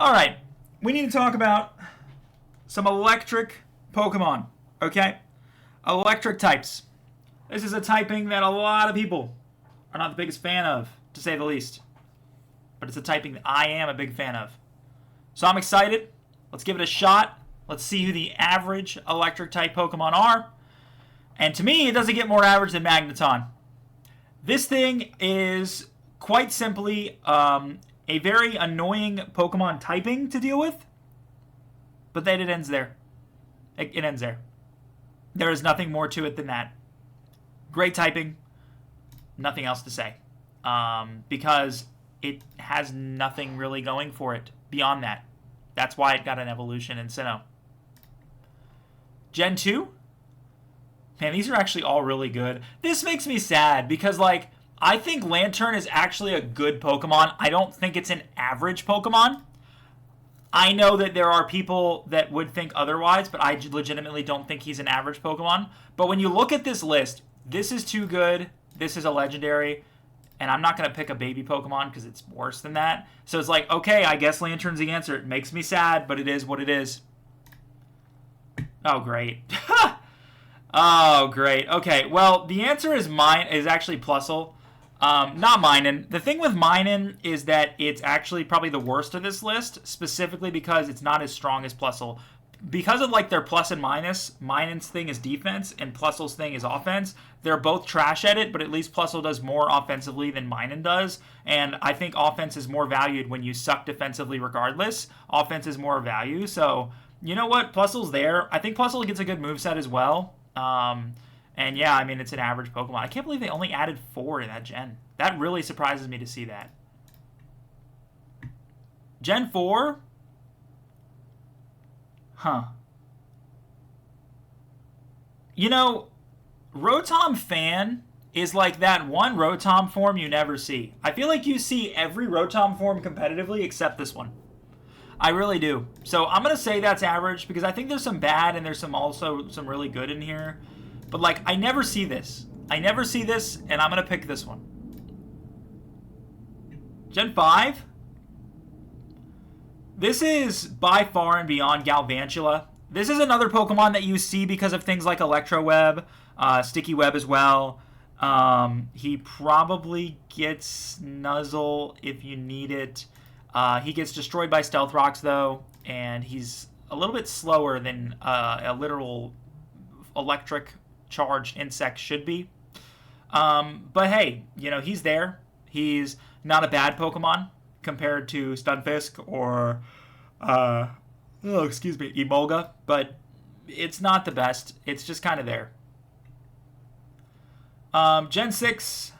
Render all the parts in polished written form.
Alright, we need to talk about some electric Pokemon, okay? Electric types. This is a typing that a lot of people are not the biggest fan of, to say the least. But it's a typing that I am a big fan of. So I'm excited. Let's give it a shot. Let's see who the average electric type Pokemon are. And to me, it doesn't get more average than Magneton. This thing is quite simply a very annoying Pokemon typing to deal with. But then it ends there. It ends there. There is nothing more to it than that. Great typing. Nothing else to say. Because it has nothing really going for it beyond that. That's why it got an evolution in Sinnoh. Gen 2? Man, these are actually all really good. This makes me sad because, like, I think Lanturn is actually a good Pokemon. I don't think it's an average Pokemon. I know that there are people that would think otherwise, but I legitimately don't think he's an average Pokemon. But when you look at this list, this is too good. This is a legendary. And I'm not going to pick a baby Pokemon because it's worse than that. So it's like, okay, I guess Lanturn's the answer. It makes me sad, but it is what it is. Oh, great. Oh, great. Okay, well, the answer is actually Plusle. Not Minun. The thing with Minun is that it's actually probably the worst of this list, specifically because it's not as strong as Plusle. Because of like their plus and minus, Minun's thing is defense and Plusle's thing is offense. They're both trash at it, but at least Plusle does more offensively than Minun does. And I think offense is more valued when you suck defensively regardless. Offense is more value. So, you know what? Plusle's there. I think Plusle gets a good moveset as well. And yeah, I mean, it's an average Pokemon. I can't believe they only added 4 in that gen. That really surprises me to see that. Gen 4? Huh. You know, Rotom Fan is like that one Rotom form you never see. I feel like you see every Rotom form competitively except this one. I really do. So I'm going to say that's average because I think there's some bad and there's also some really good in here. But like, I never see this. I never see this, and I'm going to pick this one. Gen 5? This is by far and beyond Galvantula. This is another Pokemon that you see because of things like Electro Web, Sticky Web as well. He probably gets Nuzzle if you need it. He gets destroyed by Stealth Rocks, though, and he's a little bit slower than a literal electric charged insect should be. But hey, you know, he's there. He's not a bad Pokemon compared to Stunfisk or, Emolga, but it's not the best. It's just kind of there. Gen 6,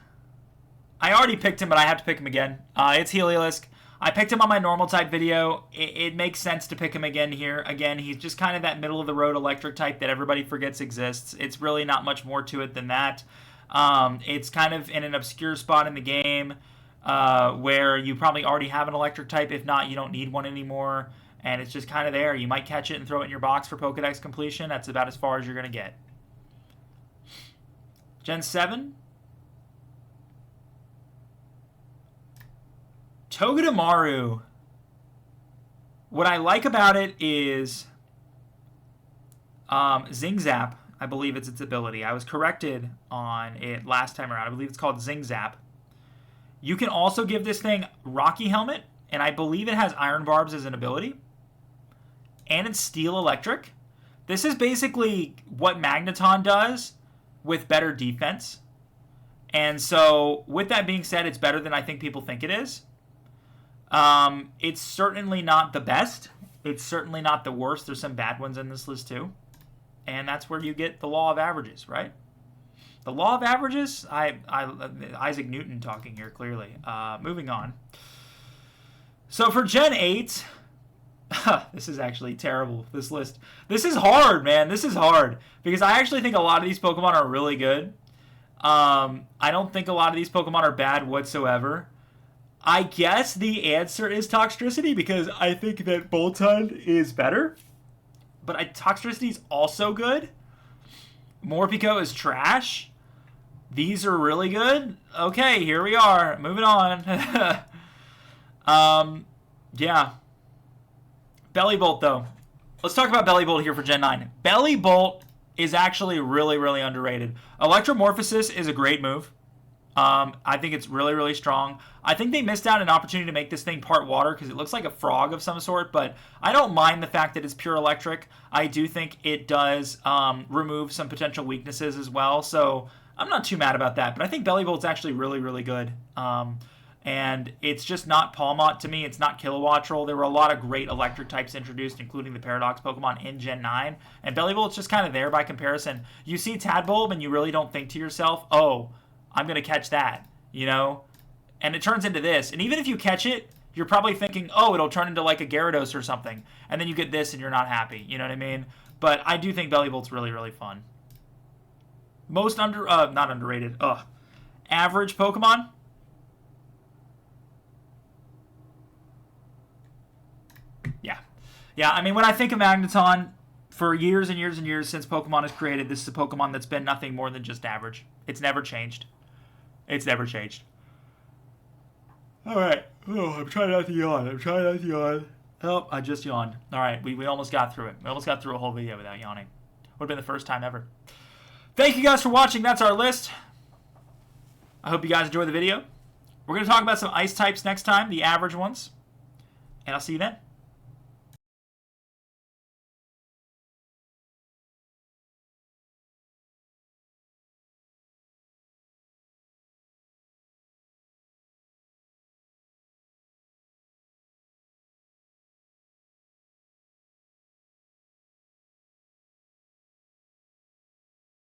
I already picked him, but I have to pick him again. It's Heliolisk. I picked him on my normal type video. It makes sense to pick him again here. Again, he's just kind of that middle-of-the-road electric type that everybody forgets exists. It's really not much more to it than that. It's kind of in an obscure spot in the game where you probably already have an electric type. If not, you don't need one anymore. And it's just kind of there. You might catch it and throw it in your box for Pokedex completion. That's about as far as you're going to get. Gen 7. Togedemaru. What I like about it is Zing Zap. I believe it's its ability. I was corrected on it last time around. I believe it's called Zing Zap. You can also give this thing Rocky Helmet, and I believe it has Iron Barbs as an ability. And it's Steel Electric. This is basically what Magneton does with better defense. And so, with that being said, it's better than I think people think it is. It's certainly not the best. It's certainly not the worst. There's some bad ones in this list too. And that's where you get the law of averages, right? The law of averages? Isaac Newton talking here, clearly. Moving on. So for Gen 8, this is actually terrible, this list. This is hard, man. This is hard. Because I actually think a lot of these Pokemon are really good. I don't think a lot of these Pokemon are bad whatsoever. I guess the answer is Toxtricity because I think that Boltund is better. But Toxtricity is also good. Morpeko is trash. These are really good. Okay, here we are. Moving on. Yeah. Bellibolt, though. Let's talk about Bellibolt here for Gen 9. Bellibolt is actually really, really underrated. Electromorphosis is a great move. I think it's really, really strong. I think they missed out an opportunity to make this thing part water because it looks like a frog of some sort, but I don't mind the fact that it's pure electric. I do think it does remove some potential weaknesses as well, so I'm not too mad about that. But I think Bellibolt's actually really, really good. And it's just not Palmot to me. It's not Kilowattrel. There were a lot of great electric types introduced, including the Paradox Pokemon in Gen 9. And Bellibolt's just kind of there by comparison. You see Tadbulb and you really don't think to yourself, oh, I'm going to catch that, you know? And it turns into this. And even if you catch it, you're probably thinking, oh, it'll turn into like a Gyarados or something. And then you get this and you're not happy. You know what I mean? But I do think Bellibolt's really, really fun. Most not underrated. Average Pokemon? Yeah, I mean, when I think of Magneton, for years and years and years since Pokemon is created, this is a Pokemon that's been nothing more than just average. It's never changed. It's never changed. All right. Oh, I'm trying not to yawn. Oh, I just yawned. All right, we almost got through it. We almost got through a whole video without yawning. Would have been the first time ever. Thank you guys for watching. That's our list. I hope you guys enjoyed the video. We're going to talk about some ice types next time, the average ones. And I'll see you then.